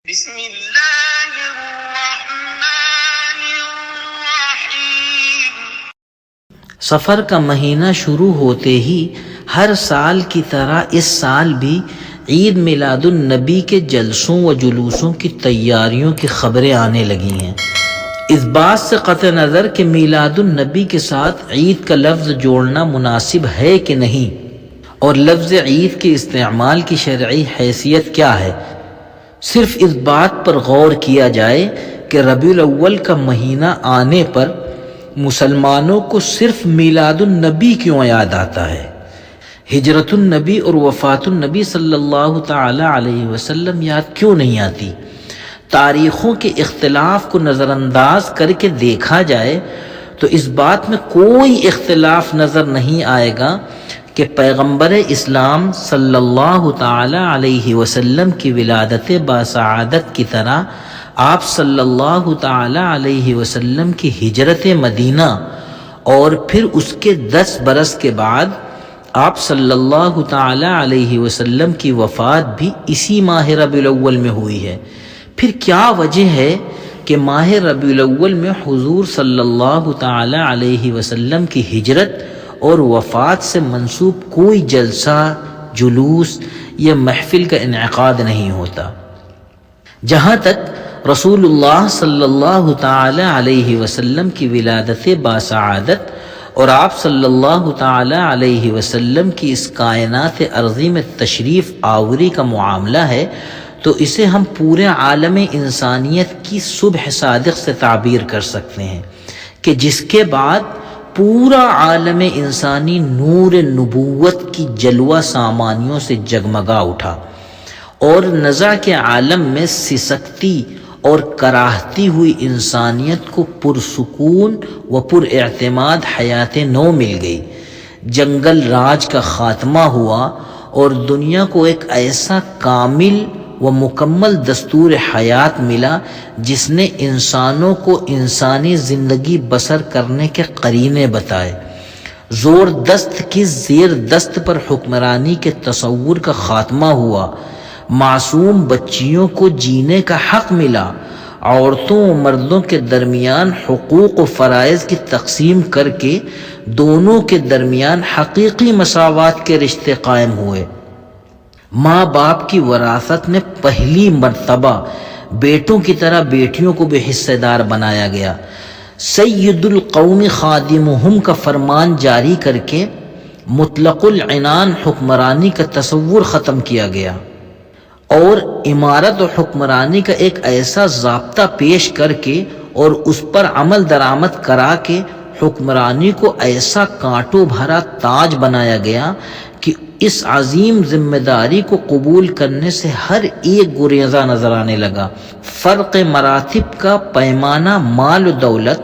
بسم اللہ الرحمن الرحیم۔ سفر کا مہینہ شروع ہوتے ہی ہر سال کی طرح اس سال بھی عید میلاد النبی کے جلسوں و جلوسوں کی تیاریوں کی خبریں آنے لگی ہیں۔ اس بات سے قطع نظر کہ میلاد النبی کے ساتھ عید کا لفظ جوڑنا مناسب ہے کہ نہیں، اور لفظ عید کے استعمال کی شرعی حیثیت کیا ہے، صرف اس بات پر غور کیا جائے کہ ربیع الاول کا مہینہ آنے پر مسلمانوں کو صرف میلاد النبی کیوں یاد آتا ہے، ہجرت النبی اور وفات النبی صلی اللہ تعالی علیہ وسلم یاد کیوں نہیں آتی۔ تاریخوں کے اختلاف کو نظر انداز کر کے دیکھا جائے تو اس بات میں کوئی اختلاف نظر نہیں آئے گا کہ پیغمبر اسلام صلی اللہ تعالی علیہ وسلم کی ولادت باسعادت کی طرح آپ صلی اللہ تعالی علیہ وسلم کی ہجرت مدینہ اور پھر اس کے 10 برس کے بعد آپ صلی اللہ تعالی علیہ وسلم کی وفات بھی اسی ماہ ربیع الاول میں ہوئی ہے۔ پھر کیا وجہ ہے کہ ماہ ربیع الاول میں حضور صلی اللہ تعالی علیہ وسلم کی ہجرت اور وفات سے منسوب کوئی جلسہ، جلوس یا محفل کا انعقاد نہیں ہوتا؟ جہاں تک رسول اللہ صلی اللہ تعالی علیہ وسلم کی ولادت باسعادت اور آپ صلی اللہ تعالی علیہ وسلم کی اس کائنات ارضی میں تشریف آوری کا معاملہ ہے تو اسے ہم پورے عالم انسانیت کی صبح صادق سے تعبیر کر سکتے ہیں کہ جس کے بعد پورا عالم انسانی نور نبوت کی جلوہ سامانیوں سے جگمگا اٹھا اور نزع کے عالم میں سسکتی اور کراہتی ہوئی انسانیت کو پرسکون و پر اعتماد حیات نو مل گئی۔ جنگل راج کا خاتمہ ہوا اور دنیا کو ایک ایسا کامل و مکمل دستور حیات ملا جس نے انسانوں کو انسانی زندگی بسر کرنے کے قرینے بتائے۔ زور دست کی زیر دست پر حکمرانی کے تصور کا خاتمہ ہوا، معصوم بچیوں کو جینے کا حق ملا، عورتوں و مردوں کے درمیان حقوق و فرائض کی تقسیم کر کے دونوں کے درمیان حقیقی مساوات کے رشتے قائم ہوئے۔ ماں باپ کی وراثت میں پہلی مرتبہ بیٹوں کی طرح بیٹیوں کو بھی حصہ دار بنایا گیا۔ سید القوم خادمہم کا فرمان جاری کر کے مطلق العنان حکمرانی کا تصور ختم کیا گیا اور امارت و حکمرانی کا ایک ایسا ضابطہ پیش کر کے اور اس پر عمل درآمد کرا کے حکمرانی کو ایسا کانٹوں بھرا تاج بنایا گیا کہ اس عظیم ذمہ داری کو قبول کرنے سے ہر ایک گریزاں نظر آنے لگا۔ فرق مراتب کا پیمانہ مال و دولت،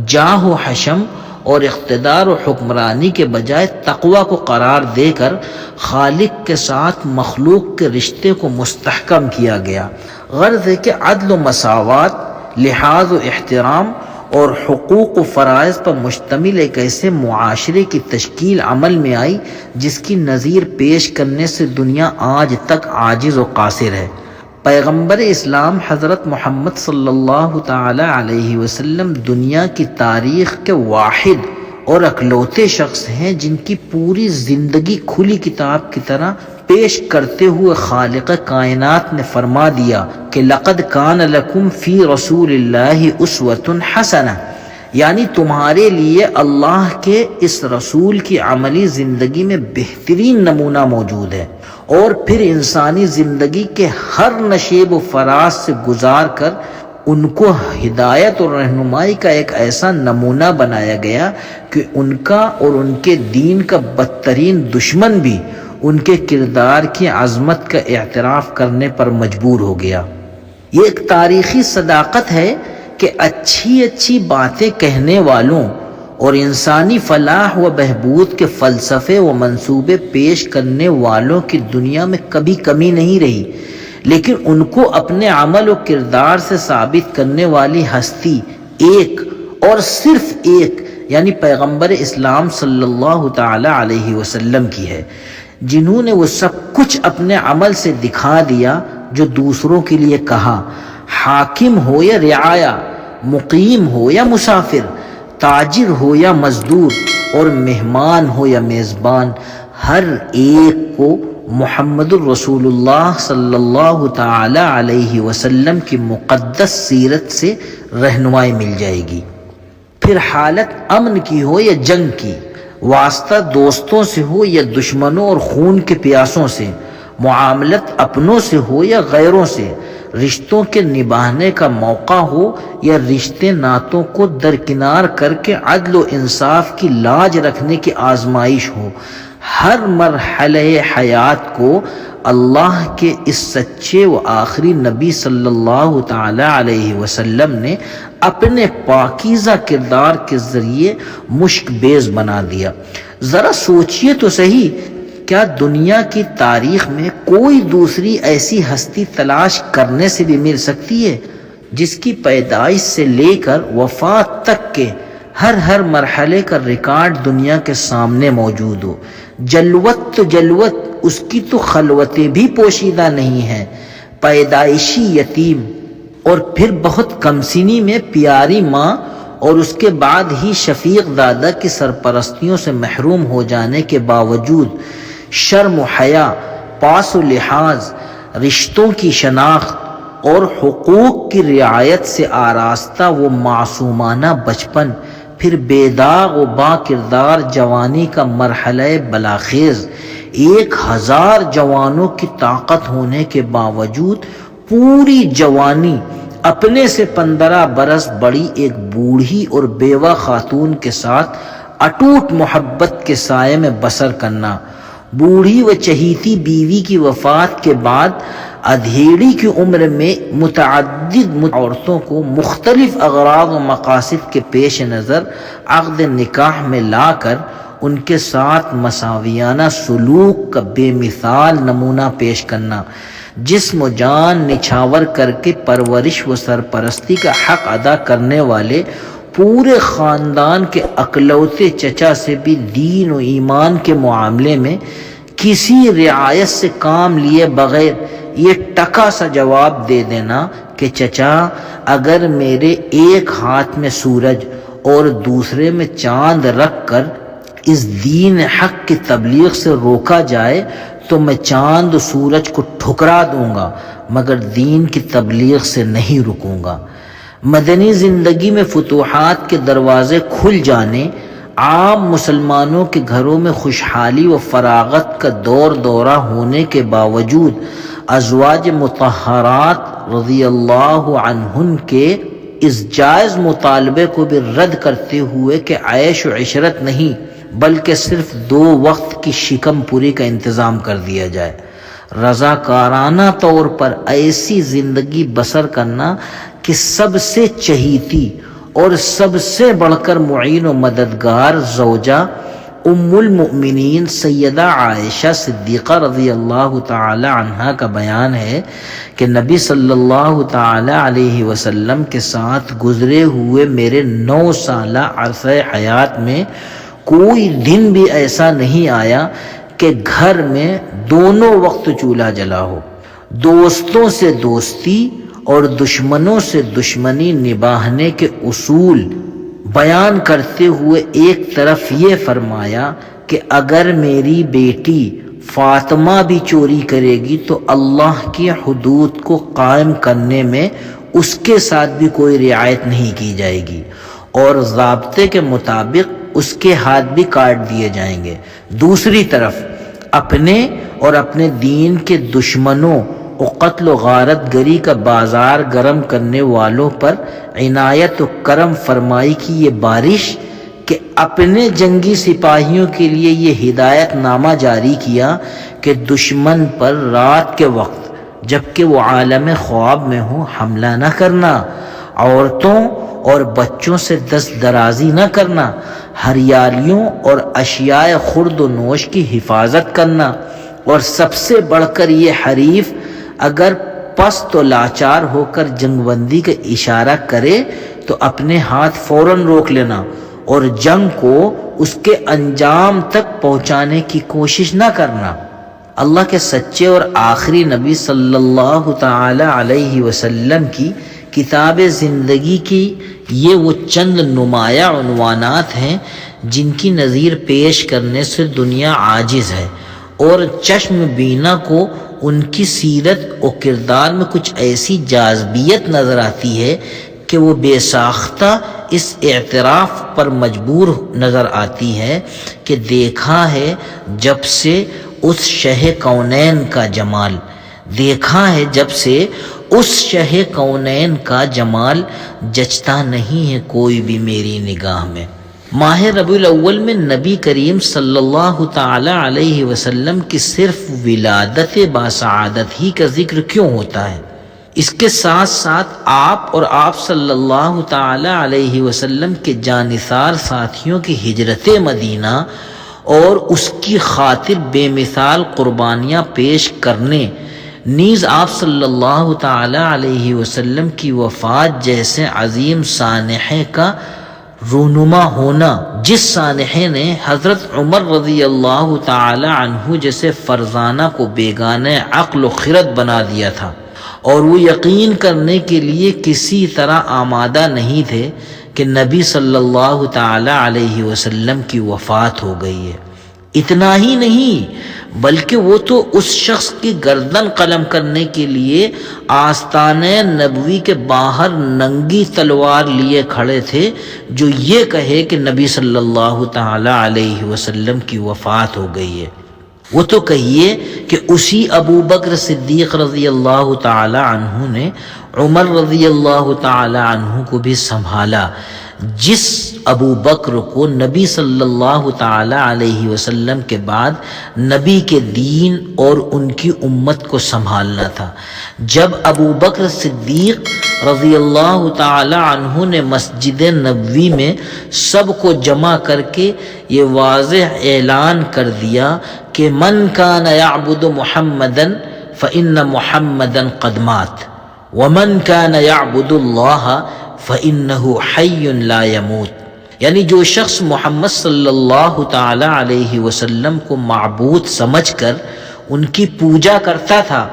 جاہ و حشم اور اقتدار و حکمرانی کے بجائے تقوی کو قرار دے کر خالق کے ساتھ مخلوق کے رشتے کو مستحکم کیا گیا۔ غرض ہے کہ عدل و مساوات، لحاظ و احترام اور حقوق و فرائض پر مشتمل ایک ایسے معاشرے کی تشکیل عمل میں آئی جس کی نظیر پیش کرنے سے دنیا آج تک عاجز و قاصر ہے۔ پیغمبر اسلام حضرت محمد صلی اللہ تعالی علیہ وسلم دنیا کی تاریخ کے واحد اور اکلوتے شخص ہیں جن کی پوری زندگی کھلی کتاب کی طرح پیش کرتے ہوئے خالق کائنات نے فرما دیا کہ لقد کان لکم فی رسول اللہ اسوۃ حسنہ، یعنی تمہارے لیے اللہ کے اس رسول کی عملی زندگی میں بہترین نمونہ موجود ہے۔ اور پھر انسانی زندگی کے ہر نشیب و فراز سے گزار کر ان کو ہدایت اور رہنمائی کا ایک ایسا نمونہ بنایا گیا کہ ان کا اور ان کے دین کا بدترین دشمن بھی ان کے کردار کی عظمت کا اعتراف کرنے پر مجبور ہو گیا۔ یہ ایک تاریخی صداقت ہے کہ اچھی اچھی باتیں کہنے والوں اور انسانی فلاح و بہبود کے فلسفے و منصوبے پیش کرنے والوں کی دنیا میں کبھی کمی نہیں رہی، لیکن ان کو اپنے عمل و کردار سے ثابت کرنے والی ہستی ایک اور صرف ایک یعنی پیغمبر اسلام صلی اللہ تعالی علیہ وسلم کی ہے۔ جنہوں نے وہ سب کچھ اپنے عمل سے دکھا دیا جو دوسروں کے لیے کہا، حاکم ہو یا رعایا، مقیم ہو یا مسافر، تاجر ہو یا مزدور، اور مہمان ہو یا میزبان، ہر ایک کو محمد الرسول اللہ صلی اللہ تعالی علیہ وسلم کی مقدس سیرت سے رہنمائی مل جائے گی۔ پھر حالت امن کی ہو یا جنگ کی، واسطہ دوستوں سے ہو یا دشمنوں اور خون کے پیاسوں سے، معاملت اپنوں سے ہو یا غیروں سے، رشتوں کے نبھانے کا موقع ہو یا رشتے ناتوں کو درکنار کر کے عدل و انصاف کی لاج رکھنے کی آزمائش ہو، ہر مرحلہ حیات کو اللہ کے اس سچے و آخری نبی صلی اللہ تعالی علیہ وسلم نے اپنے پاکیزہ کردار کے ذریعے مشک بیز بنا دیا۔ ذرا سوچئے تو صحیح، کیا دنیا کی تاریخ میں کوئی دوسری ایسی ہستی تلاش کرنے سے بھی مل سکتی ہے جس کی پیدائش سے لے کر وفات تک کے ہر مرحلے کا ریکارڈ دنیا کے سامنے موجود ہو؟ جلوت تو جلوت، اس کی تو خلوتیں بھی پوشیدہ نہیں ہیں، پیدائشی یتیم اور پھر بہت کم سنی میں پیاری ماں اور اس کے بعد ہی شفیق دادا کی سرپرستیوں سے محروم ہو جانے کے باوجود شرم و حیا، پاس و لحاظ، رشتوں کی شناخت اور حقوق کی رعایت سے آراستہ وہ معصومانہ بچپن، پھر بے داغ و با کردار جوانی کا مرحلہ بلاخیز، 1000 جوانوں کی طاقت ہونے کے باوجود پوری جوانی اپنے سے 15 برس بڑی ایک بوڑھی اور بیوہ خاتون کے ساتھ اٹوٹ محبت کے سائے میں بسر کرنا، بوڑھی و چہیتی بیوی کی وفات کے بعد ادھیڑی کی عمر میں متعدد عورتوں کو مختلف اغراض و مقاصد کے پیش نظر عقد نکاح میں لا کر ان کے ساتھ مساویانہ سلوک کا بے مثال نمونہ پیش کرنا، جسم و جان نچھاور کر کے پرورش و سرپرستی کا حق ادا کرنے والے پورے خاندان کے اکلوتے چچا سے بھی دین و ایمان کے معاملے میں کسی رعایت سے کام لیے بغیر یہ ٹکا سا جواب دے دینا کہ چچا، اگر میرے ایک ہاتھ میں سورج اور دوسرے میں چاند رکھ کر اس دین حق کی تبلیغ سے روکا جائے تو میں چاند و سورج کو ٹھکرا دوں گا مگر دین کی تبلیغ سے نہیں رکوں گا۔ مدنی زندگی میں فتوحات کے دروازے کھل جانے، عام مسلمانوں کے گھروں میں خوشحالی و فراغت کا دورہ ہونے کے باوجود ازواج مطہرات رضی اللہ عنہن کے اس جائز مطالبے کو بھی رد کرتے ہوئے کہ عیش و عشرت نہیں بلکہ صرف 2 وقت کی شکم پوری کا انتظام کر دیا جائے، رضاکارانہ طور پر ایسی زندگی بسر کرنا کہ سب سے چہیتی اور سب سے بڑھ کر معین و مددگار زوجہ ام المؤمنین سیدہ عائشہ صدیقہ رضی اللہ تعالی عنہا کا بیان ہے کہ نبی صلی اللہ تعالی علیہ وسلم کے ساتھ گزرے ہوئے میرے 9 سالہ عرصہ حیات میں کوئی دن بھی ایسا نہیں آیا کہ گھر میں دونوں وقت چولہا جلا ہو۔ دوستوں سے دوستی اور دشمنوں سے دشمنی نبھانے کے اصول بیان کرتے ہوئے ایک طرف یہ فرمایا کہ اگر میری بیٹی فاطمہ بھی چوری کرے گی تو اللہ کی حدود کو قائم کرنے میں اس کے ساتھ بھی کوئی رعایت نہیں کی جائے گی اور ضابطے کے مطابق اس کے ہاتھ بھی کاٹ دیے جائیں گے۔ دوسری طرف اپنے اور اپنے دین کے دشمنوں اور قتل و غارت گری کا بازار گرم کرنے والوں پر عنایت و کرم فرمائی کی یہ بارش کہ اپنے جنگی سپاہیوں کے لیے یہ ہدایت نامہ جاری کیا کہ دشمن پر رات کے وقت جبکہ وہ عالم خواب میں ہو حملہ نہ کرنا، عورتوں اور بچوں سے دست درازی نہ کرنا، ہریالیوں اور اشیاء خرد و نوش کی حفاظت کرنا، اور سب سے بڑھ کر یہ حریف اگر پست و لاچار ہو کر جنگ بندی کا اشارہ کرے تو اپنے ہاتھ فوراً روک لینا اور جنگ کو اس کے انجام تک پہنچانے کی کوشش نہ کرنا۔ اللہ کے سچے اور آخری نبی صلی اللہ تعالی علیہ وسلم کی کتاب زندگی کی یہ وہ چند نمایاں عنوانات ہیں جن کی نظیر پیش کرنے سے دنیا عاجز ہے، اور چشم بینا کو ان کی سیرت و کردار میں کچھ ایسی جاذبیت نظر آتی ہے کہ وہ بے ساختہ اس اعتراف پر مجبور نظر آتی ہے کہ دیکھا ہے جب سے اس شہ کونین کا جمال، دیکھا ہے جب سے اس شہ کونین کا جمال، جچتا نہیں ہے کوئی بھی میری نگاہ میں۔ ماہ ربیع الاول میں نبی کریم صلی اللہ تعالی علیہ وسلم کی صرف ولادت باسعادت ہی کا ذکر کیوں ہوتا ہے؟ اس کے ساتھ ساتھ آپ اور آپ صلی اللہ تعالی علیہ وسلم کے جانثار ساتھیوں کی ہجرت مدینہ اور اس کی خاطر بے مثال قربانیاں پیش کرنے، نیز آپ صلی اللہ تعالی علیہ وسلم کی وفات جیسے عظیم سانحے کا رونما ہونا، جس سانحے نے حضرت عمر رضی اللہ تعالی عنہ جیسے فرزانہ کو بیگانہ عقل و خرد بنا دیا تھا، اور وہ یقین کرنے کے لیے کسی طرح آمادہ نہیں تھے کہ نبی صلی اللہ تعالی علیہ وسلم کی وفات ہو گئی ہے۔ اتنا ہی نہیں بلکہ وہ تو اس شخص کی گردن قلم کرنے کے لیے آستانِ نبوی کے باہر ننگی تلوار لیے کھڑے تھے جو یہ کہے کہ نبی صلی اللہ تعالی علیہ وسلم کی وفات ہو گئی ہے۔ وہ تو کہیے کہ اسی ابو بکر صدیق رضی اللہ تعالی عنہ نے عمر رضی اللہ تعالی عنہ کو بھی سنبھالا، جس ابو بکر کو نبی صلی اللہ تعالی علیہ وسلم کے بعد نبی کے دین اور ان کی امت کو سنبھالنا تھا۔ جب ابو بکر صدیق رضی اللہ تعالی عنہ نے مسجد نبوی میں سب کو جمع کر کے یہ واضح اعلان کر دیا کہ من کان یعبد محمدا فإن محمدا قد مات ومن کان یعبد اللہ فإنہ حی لا یموت، یعنی جو شخص محمد صلی اللہ تعالی علیہ وسلم کو معبود سمجھ کر ان کی پوجا کرتا تھا،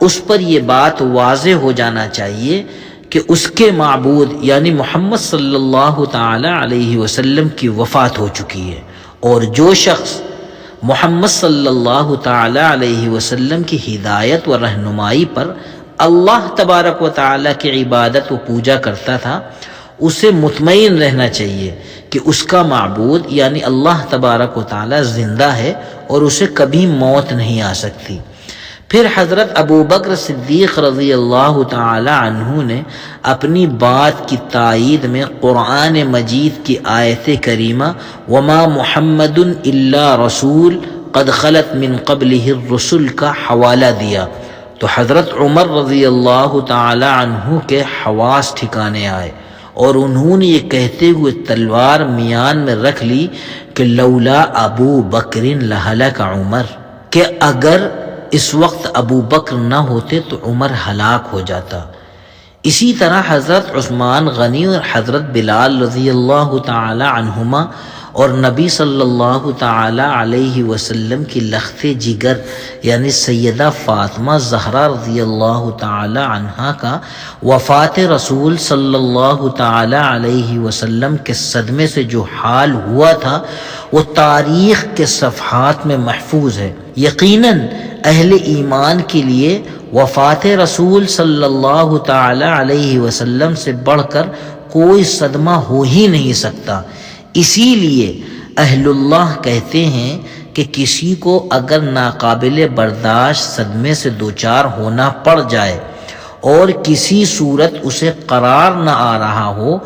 اس پر یہ بات واضح ہو جانا چاہیے کہ اس کے معبود یعنی محمد صلی اللہ تعالی علیہ وسلم کی وفات ہو چکی ہے، اور جو شخص محمد صلی اللہ تعالی علیہ وسلم کی ہدایت و رہنمائی پر اللہ تبارک و تعالی کی عبادت و پوجا کرتا تھا، اسے مطمئن رہنا چاہیے کہ اس کا معبود یعنی اللہ تبارک و تعالی زندہ ہے اور اسے کبھی موت نہیں آ سکتی۔ پھر حضرت ابو بکر صدیق رضی اللہ تعالی عنہ نے اپنی بات کی تائید میں قرآن مجید کی آیت کریمہ وما محمد الا رسول قد خلت من قبلہ الرسل کا حوالہ دیا، تو حضرت عمر رضی اللہ تعالی عنہ کے حواس ٹھکانے آئے اور انہوں نے یہ کہتے ہوئے تلوار میان میں رکھ لی کہ لولا ابو بکر لہلک عمر، کہ اگر اس وقت ابو بکر نہ ہوتے تو عمر ہلاک ہو جاتا۔ اسی طرح حضرت عثمان غنی اور حضرت بلال رضی اللہ تعالی عنہما اور نبی صلی اللہ تعالی علیہ وسلم کی لخت جگر یعنی سیدہ فاطمہ زہرا رضی اللہ تعالی عنہا کا وفات رسول صلی اللہ تعالی علیہ وسلم کے صدمے سے جو حال ہوا تھا وہ تاریخ کے صفحات میں محفوظ ہے۔ یقیناً اہل ایمان کے لیے وفات رسول صلی اللہ تعالی علیہ وسلم سے بڑھ کر کوئی صدمہ ہو ہی نہیں سکتا۔ اسی لیے اہل اللہ کہتے ہیں کہ کسی کو اگر ناقابل برداشت صدمے سے دوچار ہونا پڑ جائے اور کسی صورت اسے قرار نہ آ رہا ہو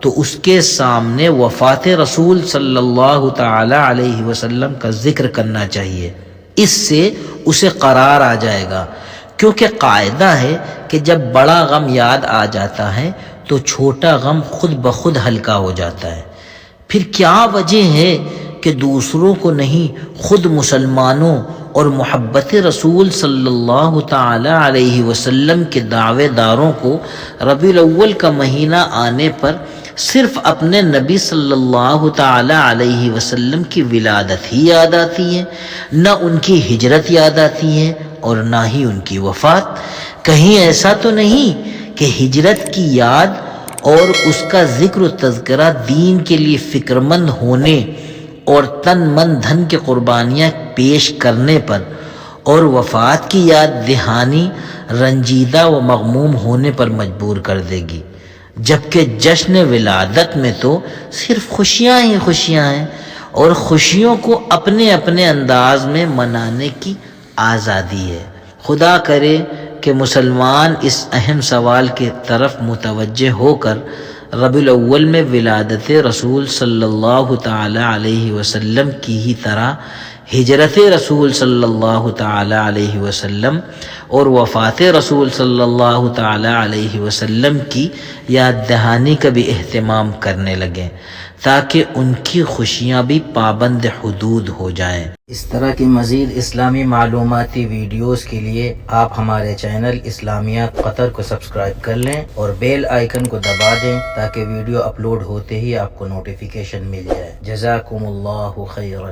تو اس کے سامنے وفات رسول صلی اللہ تعالی علیہ وسلم کا ذکر کرنا چاہیے، اس سے اسے قرار آ جائے گا، کیونکہ قاعدہ ہے کہ جب بڑا غم یاد آ جاتا ہے تو چھوٹا غم خود بخود ہلکا ہو جاتا ہے۔ پھر کیا وجہ ہے کہ دوسروں کو نہیں خود مسلمانوں اور محبت رسول صلی اللہ تعالی علیہ وسلم کے دعوے داروں کو ربیع الاول کا مہینہ آنے پر صرف اپنے نبی صلی اللہ تعالی علیہ وسلم کی ولادت ہی یاد آتی ہے، نہ ان کی ہجرت یاد آتی ہے اور نہ ہی ان کی وفات۔ کہیں ایسا تو نہیں کہ ہجرت کی یاد اور اس کا ذکر و تذکرہ دین کے لیے فکر مند ہونے اور تن من دھن کے قربانیاں پیش کرنے پر، اور وفات کی یاد دہانی رنجیدہ و مغموم ہونے پر مجبور کر دے گی، جبکہ جشن ولادت میں تو صرف خوشیاں ہی خوشیاں ہیں، اور خوشیوں کو اپنے اپنے انداز میں منانے کی آزادی ہے۔ خدا کرے کہ مسلمان اس اہم سوال کی طرف متوجہ ہو کر ربیع الاول میں ولادت رسول صلی اللہ تعالی علیہ وسلم کی ہی طرح ہجرت رسول صلی اللہ تعالی علیہ وسلم اور وفات رسول صلی اللہ تعالی علیہ وسلم کی یاد دہانی کا بھی اہتمام کرنے لگیں، تاکہ ان کی خوشیاں بھی پابند حدود ہو جائیں۔ اس طرح کی مزید اسلامی معلوماتی ویڈیوز کے لیے آپ ہمارے چینل اسلامیات قطر کو سبسکرائب کر لیں اور بیل آئیکن کو دبا دیں تاکہ ویڈیو اپلوڈ ہوتے ہی آپ کو نوٹیفیکیشن مل جائے۔ جزاکم اللہ خیرا۔